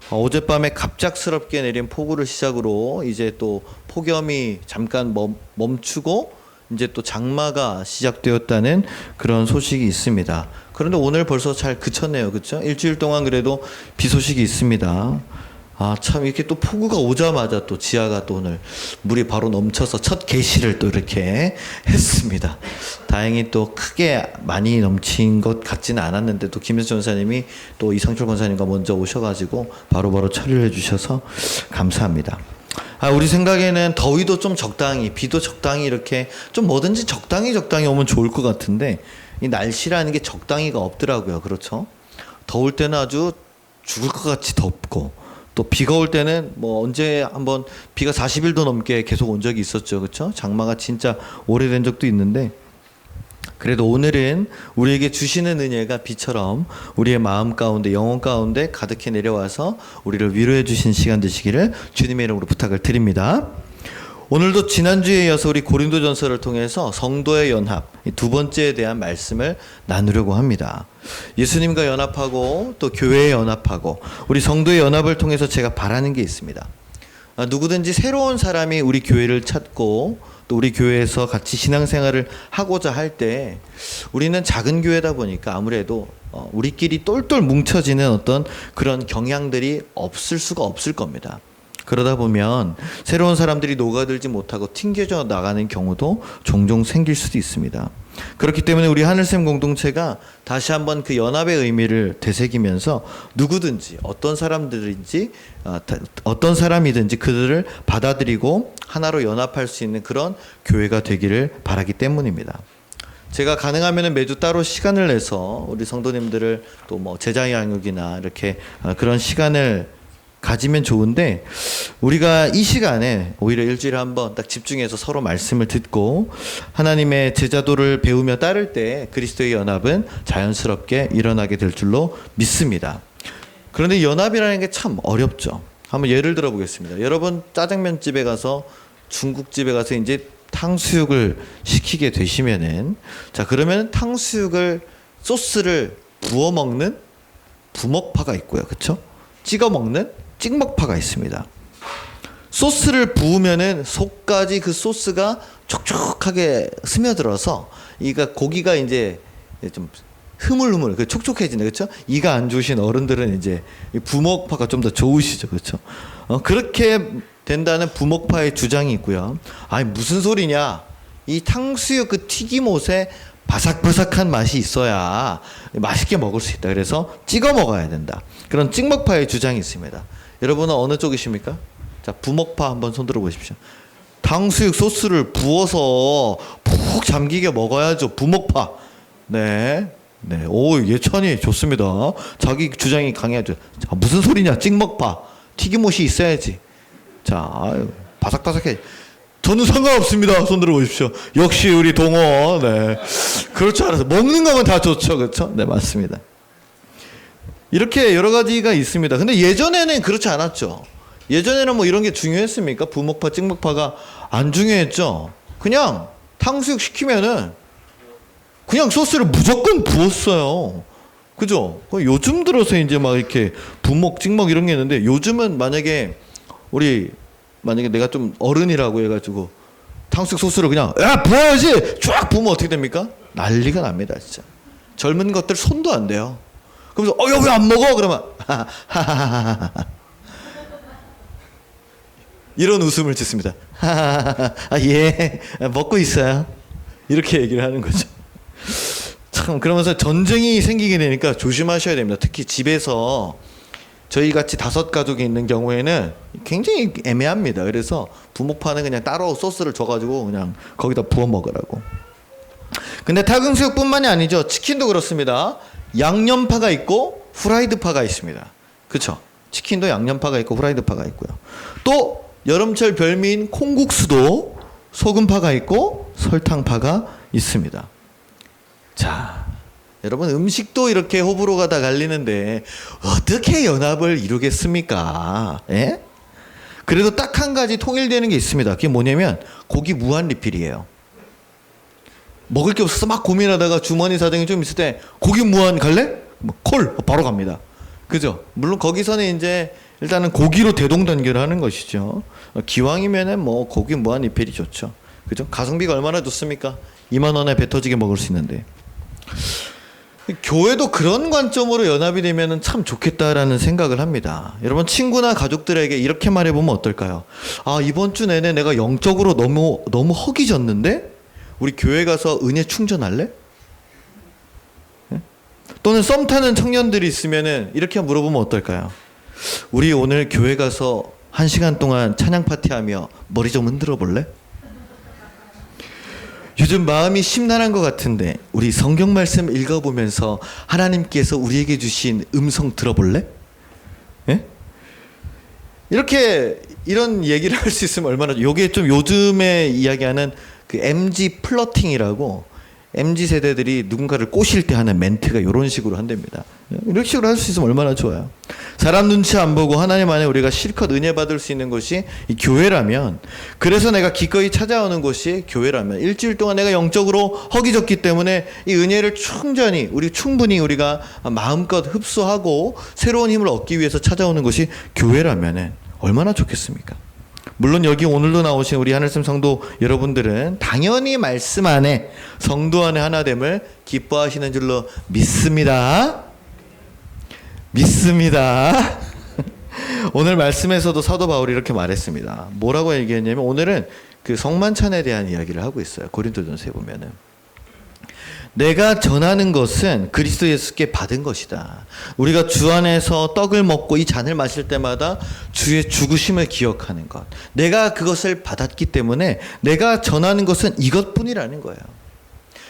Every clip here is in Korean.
어젯밤에 갑작스럽게 내린 폭우를 시작으로 이제 또 폭염이 잠깐 멈추고 이제 또 장마가 시작되었다는 그런 소식이 있습니다. 그런데 오늘 벌써 잘 그쳤네요. 그렇죠? 일주일 동안 그래도 비 소식이 있습니다. 참 이렇게 또 폭우가 오자마자 또 지하가 또 오늘 물이 바로 넘쳐서 첫 개시를 또 이렇게 했습니다. 다행히 또 크게 많이 넘친 것 같지는 않았는데 또 김혜수 전사님이 또 이상철 권사님과 먼저 오셔가지고 바로바로 처리를 해주셔서 감사합니다. 우리 생각에는 더위도 좀 적당히, 비도 적당히 이렇게 좀 뭐든지 적당히 오면 좋을 것 같은데 이 날씨라는 게 적당히가 없더라고요. 그렇죠? 더울 때는 아주 죽을 것 같이 덥고 또 비가 올 때는 뭐 언제 한번 비가 40일도 넘게 계속 온 적이 있었죠. 그렇죠? 장마가 진짜 오래된 적도 있는데 그래도 오늘은 우리에게 주시는 은혜가 비처럼 우리의 마음 가운데 영혼 가운데 가득히 내려와서 우리를 위로해 주신 시간 되시기를 주님의 이름으로 부탁을 드립니다. 오늘도 지난주에 이어서 우리 고린도전서를 통해서 성도의 연합 두 번째에 대한 말씀을 나누려고 합니다. 예수님과 연합하고 또 교회에 연합하고 우리 성도의 연합을 통해서 제가 바라는 게 있습니다. 누구든지 새로운 사람이 우리 교회를 찾고 또 우리 교회에서 같이 신앙생활을 하고자 할 때 우리는 작은 교회다 보니까 아무래도 우리끼리 똘똘 뭉쳐지는 어떤 그런 경향들이 없을 수가 없을 겁니다. 그러다 보면 새로운 사람들이 녹아들지 못하고 튕겨져 나가는 경우도 종종 생길 수도 있습니다. 그렇기 때문에 우리 하늘샘 공동체가 다시 한번 그 연합의 의미를 되새기면서 누구든지 어떤 사람들인지 어떤 사람이든지 그들을 받아들이고 하나로 연합할 수 있는 그런 교회가 되기를 바라기 때문입니다. 제가 가능하면 매주 따로 시간을 내서 우리 성도님들을 또 뭐 제자 양육이나 이렇게 그런 시간을 가지면 좋은데 우리가 이 시간에 오히려 일주일에 한번 딱 집중해서 서로 말씀을 듣고 하나님의 제자도를 배우며 따를 때 그리스도의 연합은 자연스럽게 일어나게 될 줄로 믿습니다. 그런데 연합이라는 게 참 어렵죠. 한번 예를 들어 보겠습니다. 여러분 짜장면집에 가서 중국집에 가서 이제 탕수육을 시키게 되시면은 자 그러면 탕수육을 소스를 부어 먹는 부먹파가 있고요. 그렇죠? 찍어 먹는 찍먹파가 있습니다. 소스를 부으면은 속까지 그 소스가 촉촉하게 스며들어서 이가 고기가 이제 좀 흐물흐물 촉촉해지네. 그렇죠? 이가 안 좋으신 어른들은 이제 부먹파가 좀 더 좋으시죠. 그렇죠? 그렇게 된다는 부먹파의 주장이 있고요. 아니 무슨 소리냐? 이 탕수육 그 튀김옷에 바삭바삭한 맛이 있어야 맛있게 먹을 수 있다. 그래서 찍어 먹어야 된다. 그런 찍먹파의 주장이 있습니다. 여러분은 어느 쪽이십니까? 자, 부먹파 한번 손들어 보십시오. 탕수육 소스를 부어서 푹 잠기게 먹어야죠. 부먹파. 네. 네. 오, 예찬이 좋습니다. 자기 주장이 강해야죠. 자, 무슨 소리냐? 찍먹파. 튀김옷이 있어야지. 자, 바삭바삭해. 저는 상관없습니다. 손들어 보십시오. 역시 우리 동호. 네. 그렇지 않아서 먹는 거면 다 좋죠. 그렇죠? 네, 맞습니다. 이렇게 여러 가지가 있습니다. 근데 예전에는 그렇지 않았죠. 예전에는 뭐 이런 게 중요했습니까? 부먹파, 찍먹파가 안 중요했죠. 그냥 탕수육 시키면은 그냥 소스를 무조건 부었어요. 그죠? 요즘 들어서 이제 막 이렇게 부먹, 찍먹 이런 게 있는데 요즘은 만약에 내가 좀 어른이라고 해가지고 탕수육 소스를 그냥 부어야지 쫙 부으면 어떻게 됩니까? 난리가 납니다. 진짜 젊은 것들 손도 안 대요. 그러면서 야 왜 안 먹어? 그러면 이런 웃음을 짓습니다. 예 먹고 있어요. 이렇게 얘기를 하는 거죠. 참 그러면서 전쟁이 생기게 되니까 조심하셔야 됩니다. 특히 집에서 저희 같이 5 가족이 있는 경우에는 굉장히 애매합니다. 그래서 부먹파는 그냥 따로 소스를 줘가지고 그냥 거기다 부어 먹으라고. 근데 탕수육뿐만이 아니죠. 치킨도 그렇습니다. 양념파가 있고 후라이드파가 있습니다. 그렇죠? 치킨도 양념파가 있고 후라이드파가 있고요. 또 여름철 별미인 콩국수도 소금파가 있고 설탕파가 있습니다. 자, 여러분 음식도 이렇게 호불호가 다 갈리는데 어떻게 연합을 이루겠습니까? 예? 그래도 딱 한 가지 통일되는 게 있습니다. 그게 뭐냐면 고기 무한 리필이에요. 먹을 게 없어서 막 고민하다가 주머니 사정이 좀 있을 때 고기 무한 갈래? 콜 바로 갑니다. 그죠? 물론 거기서는 이제 일단은 고기로 대동단결을 하는 것이죠. 기왕이면은 뭐 고기 무한리필이 좋죠. 그죠? 가성비가 얼마나 좋습니까? 2만 원에 배 터지게 먹을 수 있는데. 교회도 그런 관점으로 연합이 되면 참 좋겠다라는 생각을 합니다. 여러분 친구나 가족들에게 이렇게 말해보면 어떨까요? 아, 이번 주 내내 내가 영적으로 너무 허기졌는데 우리 교회 가서 은혜 충전할래? 네? 또는 썸 타는 청년들이 있으면은 이렇게 물어보면 어떨까요? 우리 오늘 교회 가서 1시간 동안 찬양 파티하며 머리 좀 흔들어 볼래? 요즘 마음이 심란한 것 같은데 우리 성경 말씀 읽어보면서 하나님께서 우리에게 주신 음성 들어볼래? 예? 이렇게 이런 얘기를 할 수 있으면 얼마나 요게 좀 요즘에 이야기하는 그 MG 플러팅이라고 MZ 세대들이 누군가를 꼬실 때 하는 멘트가 이런 식으로 한답니다. 이런 식으로 할 수 있으면 얼마나 좋아요. 사람 눈치 안 보고 하나님 안에 우리가 실컷 은혜 받을 수 있는 곳이 이 교회라면, 그래서 내가 기꺼이 찾아오는 곳이 교회라면, 일주일 동안 내가 영적으로 허기졌기 때문에 이 은혜를 충분히 우리가 마음껏 흡수하고 새로운 힘을 얻기 위해서 찾아오는 것이 교회라면 얼마나 좋겠습니까? 물론 여기 오늘도 나오신 우리 하늘샘 성도 여러분들은 당연히 말씀 안에 성도 안에 하나됨을 기뻐하시는 줄로 믿습니다. 오늘 말씀에서도 사도 바울이 이렇게 말했습니다. 뭐라고 얘기했냐면 오늘은 그 성만찬에 대한 이야기를 하고 있어요. 고린도전서에 보면은 내가 전하는 것은 그리스도 예수께 받은 것이다. 우리가 주 안에서 떡을 먹고 이 잔을 마실 때마다 주의 죽으심을 기억하는 것. 내가 그것을 받았기 때문에 내가 전하는 것은 이것뿐이라는 거예요.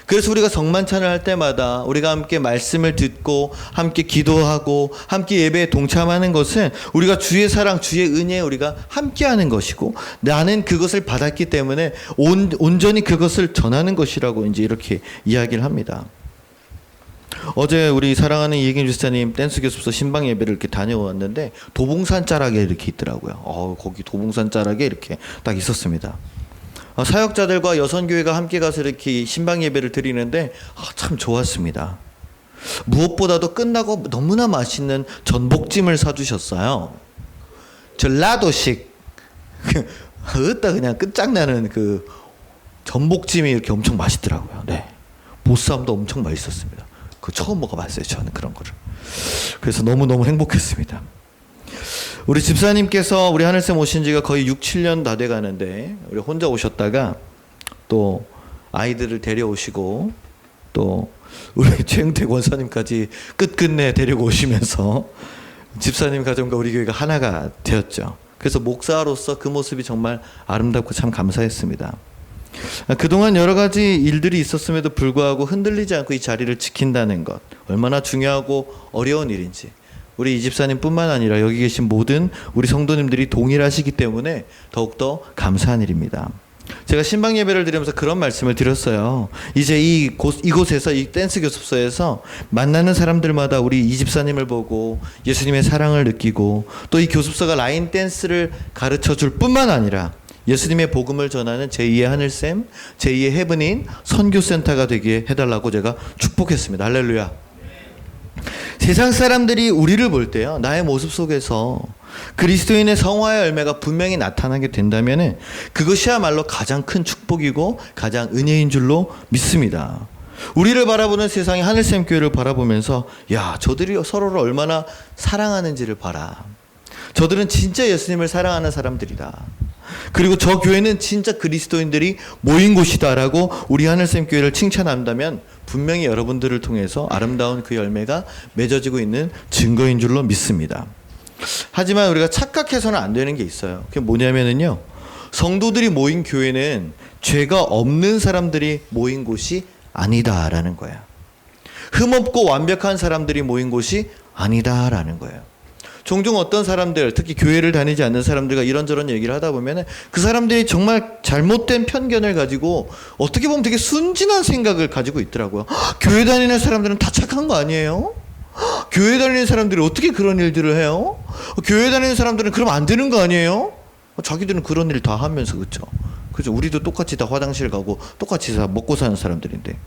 그래서 우리가 성만찬을 할 때마다 우리가 함께 말씀을 듣고 함께 기도하고 함께 예배에 동참하는 것은 우리가 주의 사랑, 주의 은혜에 우리가 함께하는 것이고 나는 그것을 받았기 때문에 온전히 그것을 전하는 것이라고 이제 이렇게 이야기를 합니다. 어제 우리 사랑하는 이혜경 주사님 댄스 교습소 신방 예배를 이렇게 다녀왔는데 도봉산 자락에 이렇게 있더라고요. 거기 도봉산 자락에 이렇게 딱 있었습니다. 사역자들과 여선교회가 함께 가서 이렇게 신방 예배를 드리는데 참 좋았습니다. 무엇보다도 끝나고 너무나 맛있는 전복찜을 사주셨어요. 젤라도식 으따 그냥 끝장나는 그 전복찜이 이렇게 엄청 맛있더라고요. 네, 보쌈도 엄청 맛있었습니다. 그 처음 먹어봤어요. 저는 그런 거를. 그래서 너무너무 행복했습니다. 우리 집사님께서 우리 하늘샘 오신 지가 거의 6, 7년 다 돼가는데 우리 혼자 오셨다가 또 아이들을 데려오시고 또 우리 최영태 권사님까지 끝끝내 데리고 오시면서 집사님 가정과 우리 교회가 하나가 되었죠. 그래서 목사로서 그 모습이 정말 아름답고 참 감사했습니다. 그동안 여러 가지 일들이 있었음에도 불구하고 흔들리지 않고 이 자리를 지킨다는 것 얼마나 중요하고 어려운 일인지 우리 이 집사님뿐만 아니라 여기 계신 모든 우리 성도님들이 동일하시기 때문에 더욱더 감사한 일입니다. 제가 신방 예배를 드리면서 그런 말씀을 드렸어요. 이제 이곳에서 이 댄스 교습소에서 만나는 사람들마다 우리 이 집사님을 보고 예수님의 사랑을 느끼고 또 이 교습소가 라인 댄스를 가르쳐 줄 뿐만 아니라 예수님의 복음을 전하는 제2의 하늘샘, 제2의 헤븐인 선교센터가 되게 해달라고 제가 축복했습니다. 할렐루야. 세상 사람들이 우리를 볼 때요, 나의 모습 속에서 그리스도인의 성화의 열매가 분명히 나타나게 된다면 그것이야말로 가장 큰 축복이고 가장 은혜인 줄로 믿습니다. 우리를 바라보는 세상의 하늘샘 교회를 바라보면서 야, 저들이 서로를 얼마나 사랑하는지를 봐라. 저들은 진짜 예수님을 사랑하는 사람들이다. 그리고 저 교회는 진짜 그리스도인들이 모인 곳이다라고 우리 하늘샘 교회를 칭찬한다면 분명히 여러분들을 통해서 아름다운 그 열매가 맺어지고 있는 증거인 줄로 믿습니다. 하지만 우리가 착각해서는 안 되는 게 있어요. 그게 뭐냐면요, 성도들이 모인 교회는 죄가 없는 사람들이 모인 곳이 아니다라는 거예요. 흠없고 완벽한 사람들이 모인 곳이 아니다라는 거예요. 종종 어떤 사람들, 특히 교회를 다니지 않는 사람들과 이런저런 얘기를 하다 보면 그 사람들이 정말 잘못된 편견을 가지고 어떻게 보면 되게 순진한 생각을 가지고 있더라고요. 교회 다니는 사람들은 다 착한 거 아니에요? 교회 다니는 사람들이 어떻게 그런 일들을 해요? 교회 다니는 사람들은 그러면 안 되는 거 아니에요? 자기들은 그런 일 다 하면서, 그렇죠? 우리도 똑같이 다 화장실 가고 똑같이 다 먹고 사는 사람들인데.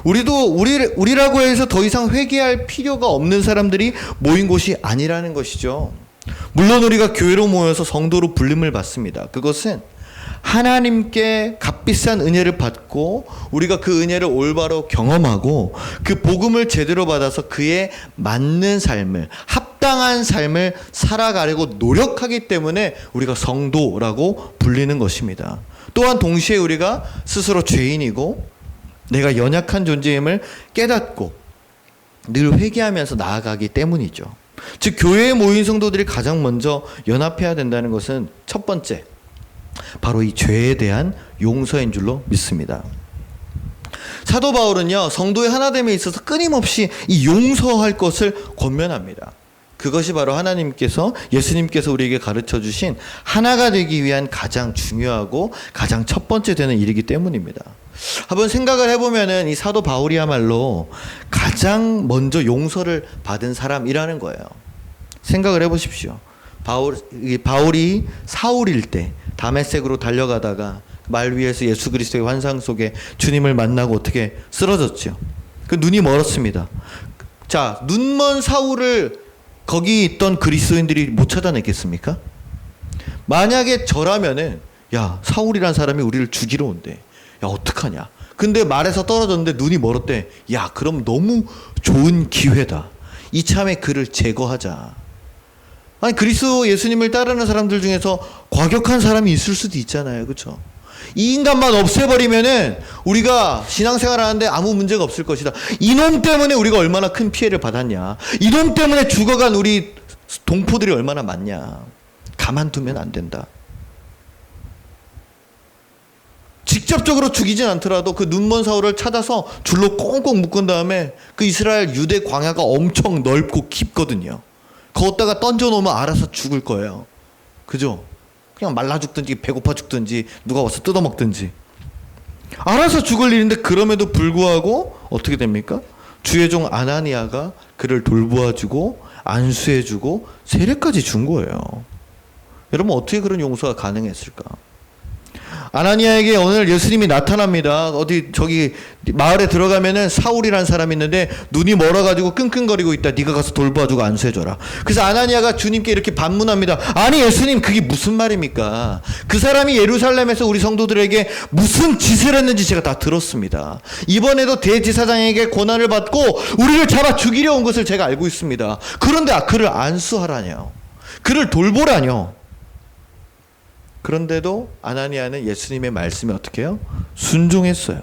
우리라고 해서 더 이상 회개할 필요가 없는 사람들이 모인 곳이 아니라는 것이죠. 물론 우리가 교회로 모여서 성도로 불림을 받습니다. 그것은 하나님께 값비싼 은혜를 받고 우리가 그 은혜를 올바로 경험하고 그 복음을 제대로 받아서 그에 맞는 삶을, 합당한 삶을 살아가려고 노력하기 때문에 우리가 성도라고 불리는 것입니다. 또한 동시에 우리가 스스로 죄인이고 내가 연약한 존재임을 깨닫고 늘 회개하면서 나아가기 때문이죠. 즉 교회에 모인 성도들이 가장 먼저 연합해야 된다는 것은 첫 번째, 바로 이 죄에 대한 용서인 줄로 믿습니다. 사도 바울은요, 성도의 하나됨에 있어서 끊임없이 이 용서할 것을 권면합니다. 그것이 바로 하나님께서, 예수님께서 우리에게 가르쳐 주신 하나가 되기 위한 가장 중요하고 가장 첫 번째 되는 일이기 때문입니다. 한번 생각을 해보면은 이 사도 바울이야말로 가장 먼저 용서를 받은 사람이라는 거예요. 생각을 해보십시오. 바울이 사울일 때 다메섹으로 달려가다가 말 위에서 예수 그리스도의 환상 속에 주님을 만나고 어떻게 쓰러졌죠. 그 눈이 멀었습니다. 자, 눈먼 사울을 거기 있던 그리스도인들이 못 찾아냈겠습니까? 만약에 저라면은 야, 사울이란 사람이 우리를 죽이러 온대. 야, 어떡하냐. 근데 말에서 떨어졌는데 눈이 멀었대. 야, 그럼 너무 좋은 기회다. 이참에 그를 제거하자. 아니, 그리스도 예수님을 따르는 사람들 중에서 과격한 사람이 있을 수도 있잖아요. 그렇죠? 이 인간만 없애버리면은 우리가 신앙생활 하는데 아무 문제가 없을 것이다. 이놈 때문에 우리가 얼마나 큰 피해를 받았냐. 이놈 때문에 죽어간 우리 동포들이 얼마나 많냐. 가만두면 안 된다. 직접적으로 죽이진 않더라도 그 눈먼 사울을 찾아서 줄로 꽁꽁 묶은 다음에 그 이스라엘 유대 광야가 엄청 넓고 깊거든요. 거기다가 던져놓으면 알아서 죽을 거예요. 그죠? 그냥 말라 죽든지 배고파 죽든지 누가 와서 뜯어먹든지 알아서 죽을 일인데, 그럼에도 불구하고 어떻게 됩니까? 주의 종 아나니아가 그를 돌보아주고 안수해주고 세례까지 준 거예요. 여러분, 어떻게 그런 용서가 가능했을까? 아나니아에게 오늘 예수님이 나타납니다. 어디 저기 마을에 들어가면은 사울이라는 사람이 있는데 눈이 멀어가지고 끙끙거리고 있다. 네가 가서 돌봐주고 안수해줘라. 그래서 아나니아가 주님께 이렇게 반문합니다. 아니 예수님, 그게 무슨 말입니까? 그 사람이 예루살렘에서 우리 성도들에게 무슨 짓을 했는지 제가 다 들었습니다. 이번에도 대제사장에게 고난을 받고 우리를 잡아 죽이려 온 것을 제가 알고 있습니다. 그런데 그를 안수하라뇨. 그를 돌보라뇨. 그런데도 아나니아는 예수님의 말씀에 어떻게 해요? 순종했어요.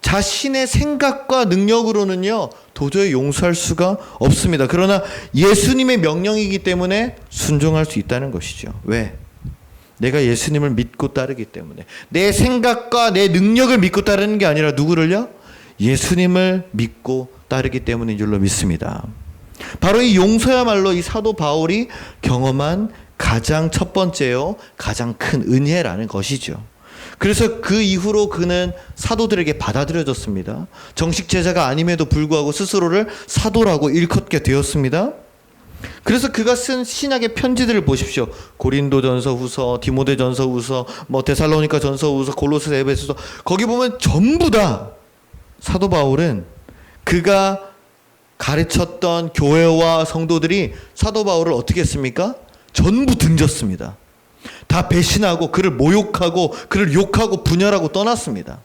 자신의 생각과 능력으로는요, 도저히 용서할 수가 없습니다. 그러나 예수님의 명령이기 때문에 순종할 수 있다는 것이죠. 왜? 내가 예수님을 믿고 따르기 때문에. 내 생각과 내 능력을 믿고 따르는 게 아니라 누구를요? 예수님을 믿고 따르기 때문인 줄로 믿습니다. 바로 이 용서야말로 이 사도 바울이 경험한 가장 첫 번째요, 가장 큰 은혜라는 것이죠. 그래서 그 이후로 그는 사도들에게 받아들여졌습니다. 정식 제자가 아님에도 불구하고 스스로를 사도라고 일컫게 되었습니다. 그래서 그가 쓴 신약의 편지들을 보십시오. 고린도전서 후서, 디모데전서 후서, 데살로니가 전서 후서, 골로새, 에베소서, 거기 보면 전부 다 사도 바울은 그가 가르쳤던 교회와 성도들이 사도 바울을 어떻게 했습니까? 전부 등졌습니다. 다 배신하고 그를 모욕하고 그를 욕하고 분열하고 떠났습니다.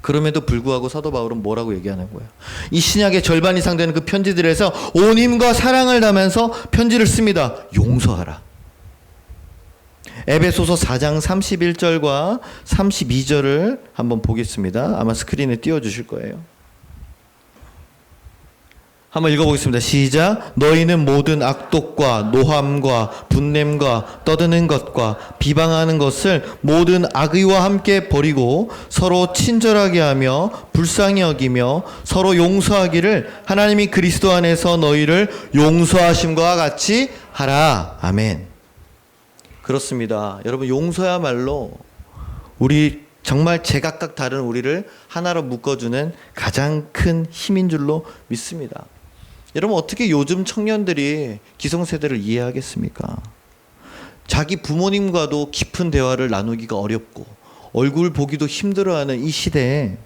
그럼에도 불구하고 사도 바울은 뭐라고 얘기하는 거예요? 이 신약의 절반 이상 되는 그 편지들에서 온 힘과 사랑을 담으면서 편지를 씁니다. 용서하라. 에베소서 4장 31절과 32절을 한번 보겠습니다. 아마 스크린에 띄워주실 거예요. 한번 읽어보겠습니다. 시작. 너희는 모든 악독과 노함과 분냄과 떠드는 것과 비방하는 것을 모든 악의와 함께 버리고 서로 친절하게 하며 불쌍히 여기며 서로 용서하기를 하나님이 그리스도 안에서 너희를 용서하심과 같이 하라. 아멘. 그렇습니다. 여러분, 용서야말로 우리 정말 제각각 다른 우리를 하나로 묶어주는 가장 큰 힘인 줄로 믿습니다. 여러분, 어떻게 요즘 청년들이 기성세대를 이해하겠습니까? 자기 부모님과도 깊은 대화를 나누기가 어렵고 얼굴 보기도 힘들어하는 이 시대에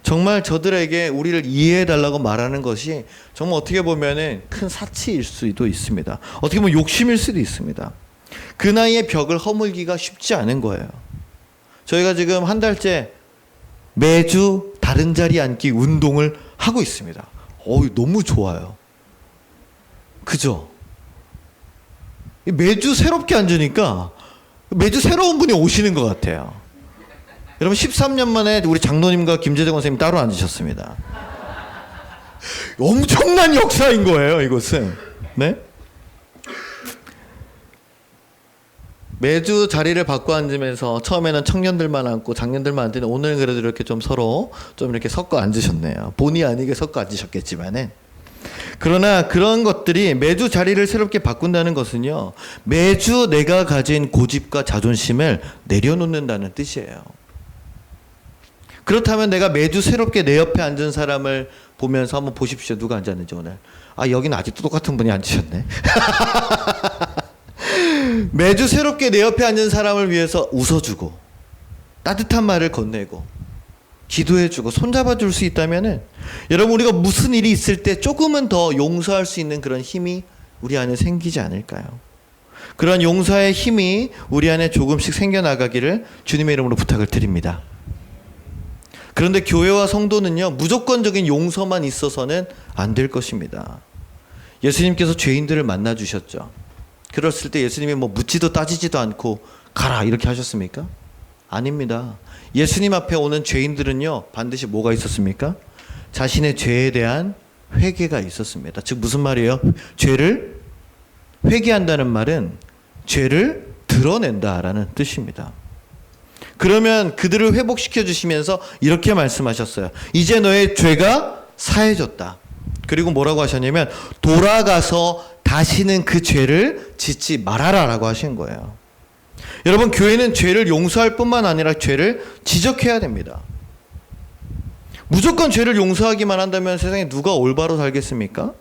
정말 저들에게 우리를 이해해달라고 말하는 것이 정말 어떻게 보면은 큰 사치일 수도 있습니다. 어떻게 보면 욕심일 수도 있습니다. 그 나이에 벽을 허물기가 쉽지 않은 거예요. 저희가 지금 한 달째 매주 다른 자리에 앉기 운동을 하고 있습니다. 너무 좋아요. 그죠? 매주 새롭게 앉으니까 매주 새로운 분이 오시는 것 같아요. 여러분 13년 만에 우리 장로님과 김재정 선생님 따로 앉으셨습니다. 엄청난 역사인 거예요, 이것은. 네? 매주 자리를 바꿔 앉으면서 처음에는 청년들만 앉고 장년들만 앉는데 오늘은 그래도 이렇게 좀 서로 좀 이렇게 섞어 앉으셨네요. 본의 아니게 섞어 앉으셨겠지만은. 그러나 그런 것들이 매주 자리를 새롭게 바꾼다는 것은요, 매주 내가 가진 고집과 자존심을 내려놓는다는 뜻이에요. 그렇다면 내가 매주 새롭게 내 옆에 앉은 사람을 보면서 한번 보십시오. 누가 앉았는지 오늘. 여기는 아직도 똑같은 분이 앉으셨네. 매주 새롭게 내 옆에 앉은 사람을 위해서 웃어주고 따뜻한 말을 건네고 기도해주고 손잡아줄 수 있다면은 여러분 우리가 무슨 일이 있을 때 조금은 더 용서할 수 있는 그런 힘이 우리 안에 생기지 않을까요? 그런 용서의 힘이 우리 안에 조금씩 생겨나가기를 주님의 이름으로 부탁을 드립니다. 그런데 교회와 성도는요, 무조건적인 용서만 있어서는 안 될 것입니다. 예수님께서 죄인들을 만나 주셨죠. 그랬을 때 예수님이 묻지도 따지지도 않고 가라 이렇게 하셨습니까? 아닙니다. 예수님 앞에 오는 죄인들은요, 반드시 뭐가 있었습니까? 자신의 죄에 대한 회개가 있었습니다. 즉 무슨 말이에요? 죄를 회개한다는 말은 죄를 드러낸다라는 뜻입니다. 그러면 그들을 회복시켜 주시면서 이렇게 말씀하셨어요. 이제 너의 죄가 사해졌다. 그리고 뭐라고 하셨냐면 돌아가서 다시는 그 죄를 짓지 말아라 라고 하신 거예요. 여러분 교회는 죄를 용서할 뿐만 아니라 죄를 지적해야 됩니다. 무조건 죄를 용서하기만 한다면 세상에 누가 올바로 살겠습니까?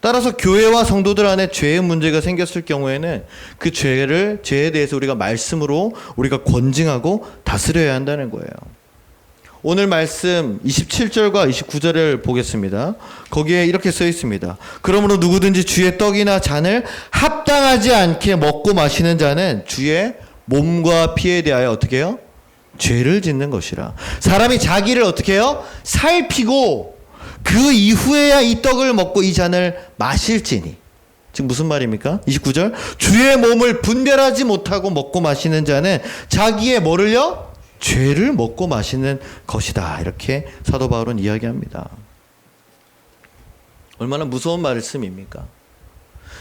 따라서 교회와 성도들 안에 죄의 문제가 생겼을 경우에는 그 죄에 대해서 우리가 말씀으로 우리가 권징하고 다스려야 한다는 거예요. 오늘 말씀 27절과 29절을 보겠습니다. 거기에 이렇게 써 있습니다. 그러므로 누구든지 주의 떡이나 잔을 합당하지 않게 먹고 마시는 자는 주의 몸과 피에 대하여 어떻게 해요? 죄를 짓는 것이라. 사람이 자기를 어떻게 해요? 살피고 그 이후에야 이 떡을 먹고 이 잔을 마실지니. 지금 무슨 말입니까? 29절. 주의 몸을 분별하지 못하고 먹고 마시는 자는 자기의 뭐를요? 죄를 먹고 마시는 것이다. 이렇게 사도 바울은 이야기합니다. 얼마나 무서운 말씀입니까?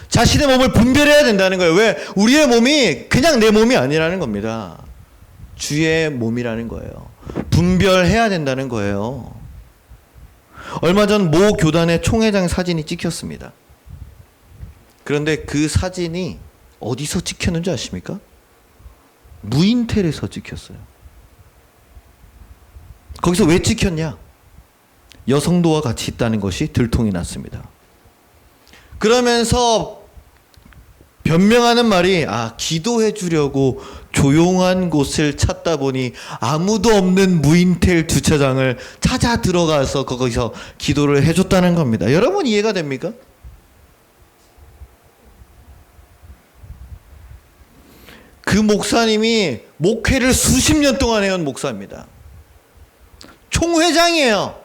자신의 몸을 분별해야 된다는 거예요. 왜? 우리의 몸이 그냥 내 몸이 아니라는 겁니다. 주의 몸이라는 거예요. 분별해야 된다는 거예요. 얼마 전 모 교단의 총회장 사진이 찍혔습니다. 그런데 그 사진이 어디서 찍혔는지 아십니까? 무인텔에서 찍혔어요. 거기서 왜 찍혔냐? 여성도와 같이 있다는 것이 들통이 났습니다. 그러면서 변명하는 말이 기도해 주려고 조용한 곳을 찾다 보니 아무도 없는 무인텔 주차장을 찾아 들어가서 거기서 기도를 해줬다는 겁니다. 여러분 이해가 됩니까? 그 목사님이 목회를 수십 년 동안 해온 목사입니다. 총회장이에요.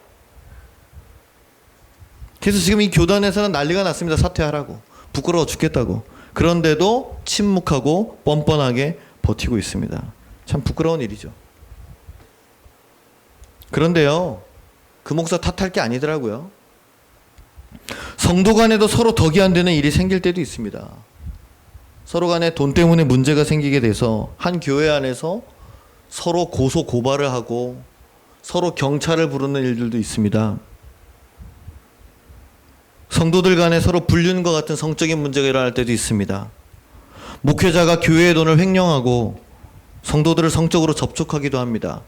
그래서 지금 이 교단에서는 난리가 났습니다. 사퇴하라고. 부끄러워 죽겠다고. 그런데도 침묵하고 뻔뻔하게 버티고 있습니다. 참 부끄러운 일이죠. 그런데요, 그 목사 탓할 게 아니더라고요. 성도 간에도 서로 덕이 안 되는 일이 생길 때도 있습니다. 서로 간에 돈 때문에 문제가 생기게 돼서 한 교회 안에서 서로 고소 고발을 하고 서로 경찰을 부르는 일들도 있습니다. 성도들 간에 서로 불륜과 같은 성적인 문제가 일어날 때도 있습니다. 목회자가 교회의 돈을 횡령하고 성도들을 성적으로 접촉하기도 합니다.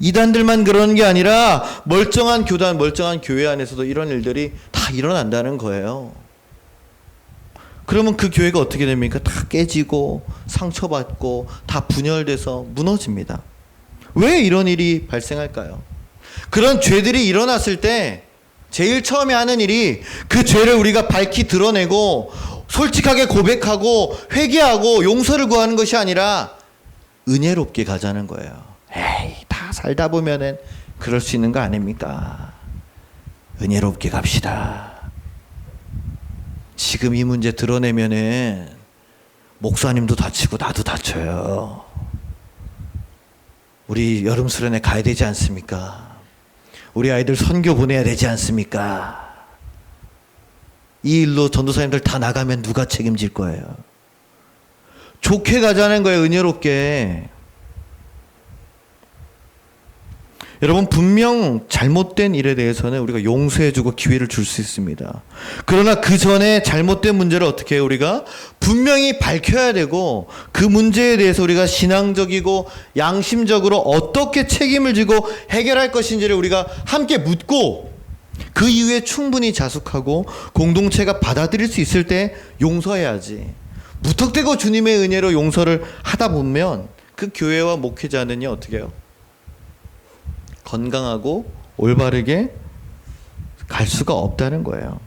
이단들만 그러는 게 아니라 멀쩡한 교단, 멀쩡한 교회 안에서도 이런 일들이 다 일어난다는 거예요. 그러면 그 교회가 어떻게 됩니까? 다 깨지고 상처받고 다 분열돼서 무너집니다. 왜 이런 일이 발생할까요? 그런 죄들이 일어났을 때 제일 처음에 하는 일이 그 죄를 우리가 밝히 드러내고 솔직하게 고백하고 회개하고 용서를 구하는 것이 아니라 은혜롭게 가자는 거예요. 에이, 다 살다 보면은 그럴 수 있는 거 아닙니까? 은혜롭게 갑시다. 지금 이 문제 드러내면은 목사님도 다치고 나도 다쳐요. 우리 여름 수련회 가야 되지 않습니까? 우리 아이들 선교 보내야 되지 않습니까? 이 일로 전도사님들 다 나가면 누가 책임질 거예요? 좋게 가자는 거예요, 은혜롭게. 여러분, 분명 잘못된 일에 대해서는 우리가 용서해주고 기회를 줄 수 있습니다. 그러나 그 전에 잘못된 문제를 어떻게 해요? 우리가 분명히 밝혀야 되고 그 문제에 대해서 우리가 신앙적이고 양심적으로 어떻게 책임을 지고 해결할 것인지를 우리가 함께 묻고 그 이후에 충분히 자숙하고 공동체가 받아들일 수 있을 때 용서해야지. 무턱대고 주님의 은혜로 용서를 하다 보면 그 교회와 목회자는요, 어떻게 해요? 건강하고 올바르게 갈 수가 없다는 거예요.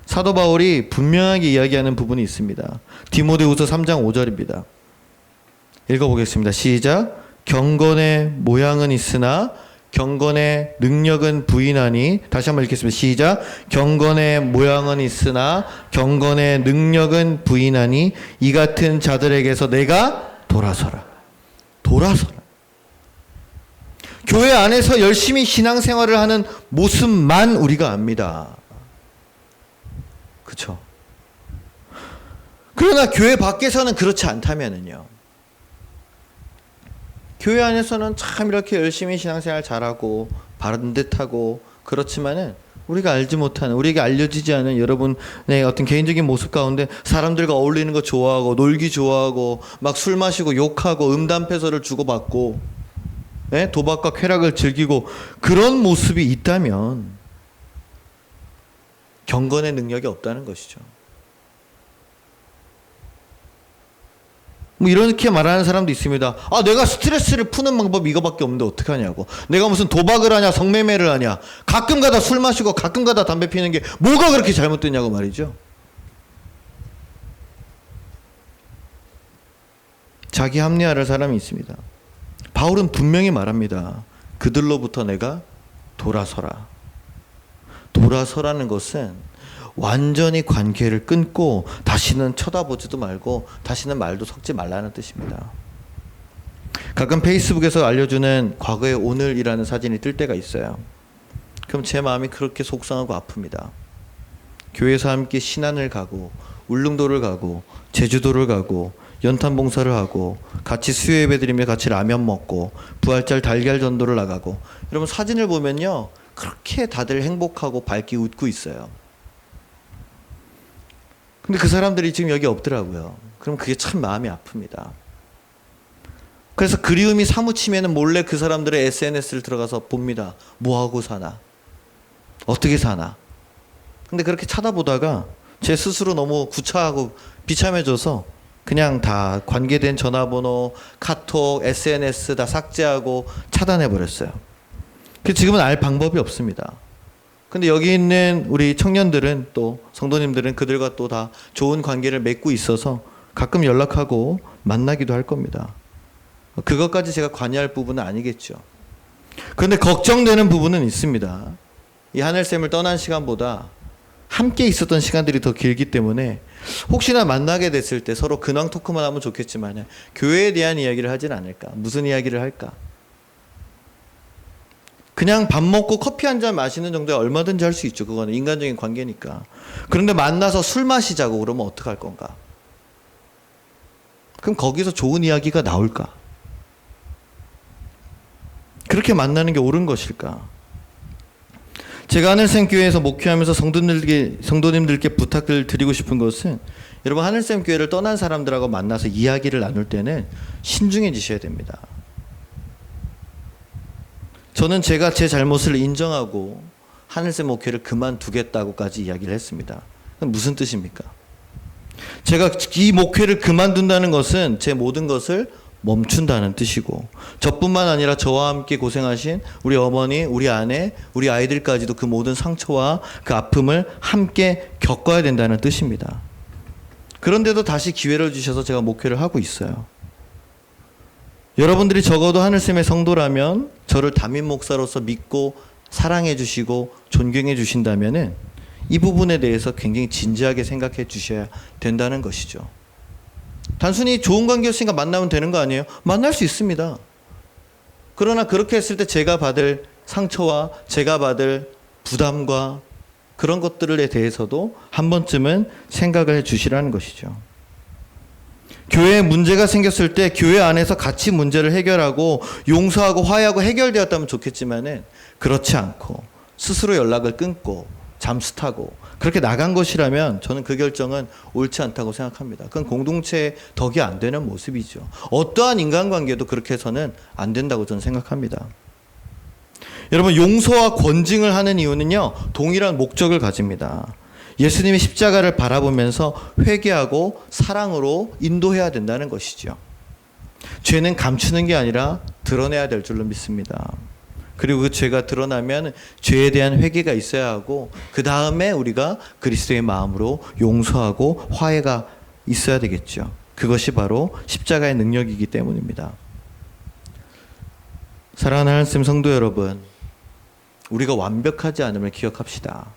사도 바울이 분명하게 이야기하는 부분이 있습니다. 디모데후서 3장 5절입니다. 읽어보겠습니다. 시작. 경건의 모양은 있으나 경건의 능력은 부인하니. 다시 한번 읽겠습니다. 시작. 경건의 모양은 있으나 경건의 능력은 부인하니 이 같은 자들에게서 내가 돌아서라. 돌아서라. 교회 안에서 열심히 신앙생활을 하는 모습만 우리가 압니다. 그렇죠? 그러나 교회 밖에서는 그렇지 않다면은요. 교회 안에서는 참 이렇게 열심히 신앙생활 잘하고 바른 듯하고 그렇지만은 우리가 알지 못하는, 우리에게 알려지지 않은 여러분의 어떤 개인적인 모습 가운데 사람들과 어울리는 거 좋아하고 놀기 좋아하고 막 술 마시고 욕하고 음담패설을 주고받고 도박과 쾌락을 즐기고 그런 모습이 있다면 경건의 능력이 없다는 것이죠. 뭐 이렇게 말하는 사람도 있습니다. 아, 내가 스트레스를 푸는 방법이 이거밖에 없는데 어떡하냐고. 내가 무슨 도박을 하냐 성매매를 하냐. 가끔 가다 술 마시고 가끔 가다 담배 피는 게 뭐가 그렇게 잘못됐냐고 말이죠. 자기 합리화할 사람이 있습니다. 바울은 분명히 말합니다. 그들로부터 내가 돌아서라. 돌아서라는 것은 완전히 관계를 끊고 다시는 쳐다보지도 말고 다시는 말도 섞지 말라는 뜻입니다. 가끔 페이스북에서 알려주는 과거의 오늘이라는 사진이 뜰 때가 있어요. 그럼 제 마음이 그렇게 속상하고 아픕니다. 교회에서 함께 신안을 가고 울릉도를 가고 제주도를 가고 연탄 봉사를 하고 같이 수요 예배 드리며 같이 라면 먹고 부활절 달걀 전도를 나가고. 여러분 사진을 보면요 그렇게 다들 행복하고 밝게 웃고 있어요. 근데 그 사람들이 지금 여기 없더라고요. 그럼 그게 참 마음이 아픕니다. 그래서 그리움이 사무치면 몰래 그 사람들의 SNS를 들어가서 봅니다. 뭐하고 사나? 어떻게 사나? 근데 그렇게 찾아보다가 제 스스로 너무 구차하고 비참해져서 그냥 다 관계된 전화번호, 카톡, SNS 다 삭제하고 차단해버렸어요. 지금은 알 방법이 없습니다. 근데 여기 있는 우리 청년들은 또 성도님들은 그들과 또 다 좋은 관계를 맺고 있어서 가끔 연락하고 만나기도 할 겁니다. 그것까지 제가 관여할 부분은 아니겠죠. 그런데 걱정되는 부분은 있습니다. 이 하늘쌤을 떠난 시간보다 함께 있었던 시간들이 더 길기 때문에 혹시나 만나게 됐을 때 서로 근황 토크만 하면 좋겠지만 교회에 대한 이야기를 하진 않을까? 무슨 이야기를 할까? 그냥 밥 먹고 커피 한 잔 마시는 정도에 얼마든지 할 수 있죠. 그거는 인간적인 관계니까. 그런데 만나서 술 마시자고 그러면 어떡할 건가? 그럼 거기서 좋은 이야기가 나올까? 그렇게 만나는 게 옳은 것일까? 제가 하늘샘 교회에서 목회하면서 성도님들께 부탁을 드리고 싶은 것은 여러분 하늘샘 교회를 떠난 사람들하고 만나서 이야기를 나눌 때는 신중해지셔야 됩니다. 저는 제가 제 잘못을 인정하고 하늘샘 목회를 그만두겠다고까지 이야기를 했습니다. 그럼 무슨 뜻입니까? 제가 이 목회를 그만둔다는 것은 제 모든 것을 멈춘다는 뜻이고, 저뿐만 아니라 저와 함께 고생하신 우리 어머니, 우리 아내, 우리 아이들까지도 그 모든 상처와 그 아픔을 함께 겪어야 된다는 뜻입니다. 그런데도 다시 기회를 주셔서 제가 목회를 하고 있어요. 여러분들이 적어도 하늘샘의 성도라면 저를 담임 목사로서 믿고 사랑해 주시고 존경해 주신다면은 이 부분에 대해서 굉장히 진지하게 생각해 주셔야 된다는 것이죠. 단순히 좋은 관계였으니까 만나면 되는 거 아니에요? 만날 수 있습니다. 그러나 그렇게 했을 때 제가 받을 상처와 제가 받을 부담과 그런 것들에 대해서도 한 번쯤은 생각을 해 주시라는 것이죠. 교회에 문제가 생겼을 때 교회 안에서 같이 문제를 해결하고 용서하고 화해하고 해결되었다면 좋겠지만은 그렇지 않고 스스로 연락을 끊고 잠수 타고 그렇게 나간 것이라면 저는 그 결정은 옳지 않다고 생각합니다. 그건 공동체의 덕이 안 되는 모습이죠. 어떠한 인간관계도 그렇게 해서는 안 된다고 저는 생각합니다. 여러분, 용서와 권징을 하는 이유는요, 동일한 목적을 가집니다. 예수님이 십자가를 바라보면서 회개하고 사랑으로 인도해야 된다는 것이죠. 죄는 감추는 게 아니라 드러내야 될 줄로 믿습니다. 그리고 그 죄가 드러나면 죄에 대한 회개가 있어야 하고 그 다음에 우리가 그리스도의 마음으로 용서하고 화해가 있어야 되겠죠. 그것이 바로 십자가의 능력이기 때문입니다. 사랑하는 하나님 성도 여러분, 우리가 완벽하지 않음을 기억합시다.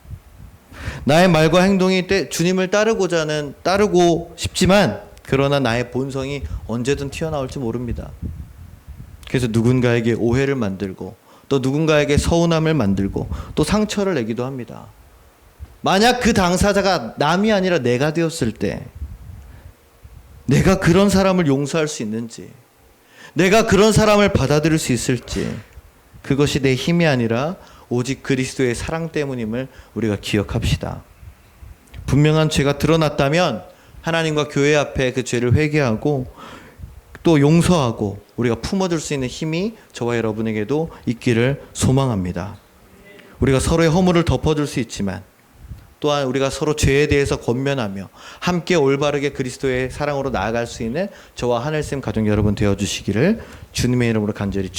나의 말과 행동이 주님을 따르고 싶지만 그러나 나의 본성이 언제든 튀어나올지 모릅니다. 그래서 누군가에게 오해를 만들고 또 누군가에게 서운함을 만들고 또 상처를 내기도 합니다. 만약 그 당사자가 남이 아니라 내가 되었을 때 내가 그런 사람을 용서할 수 있는지, 내가 그런 사람을 받아들일 수 있을지, 그것이 내 힘이 아니라 오직 그리스도의 사랑 때문임을 우리가 기억합시다. 분명한 죄가 드러났다면 하나님과 교회 앞에 그 죄를 회개하고 또 용서하고 우리가 품어줄 수 있는 힘이 저와 여러분에게도 있기를 소망합니다. 우리가 서로의 허물을 덮어줄 수 있지만 또한 우리가 서로 죄에 대해서 권면하며 함께 올바르게 그리스도의 사랑으로 나아갈 수 있는 저와 하늘샘 가족 여러분 되어주시기를 주님의 이름으로 간절히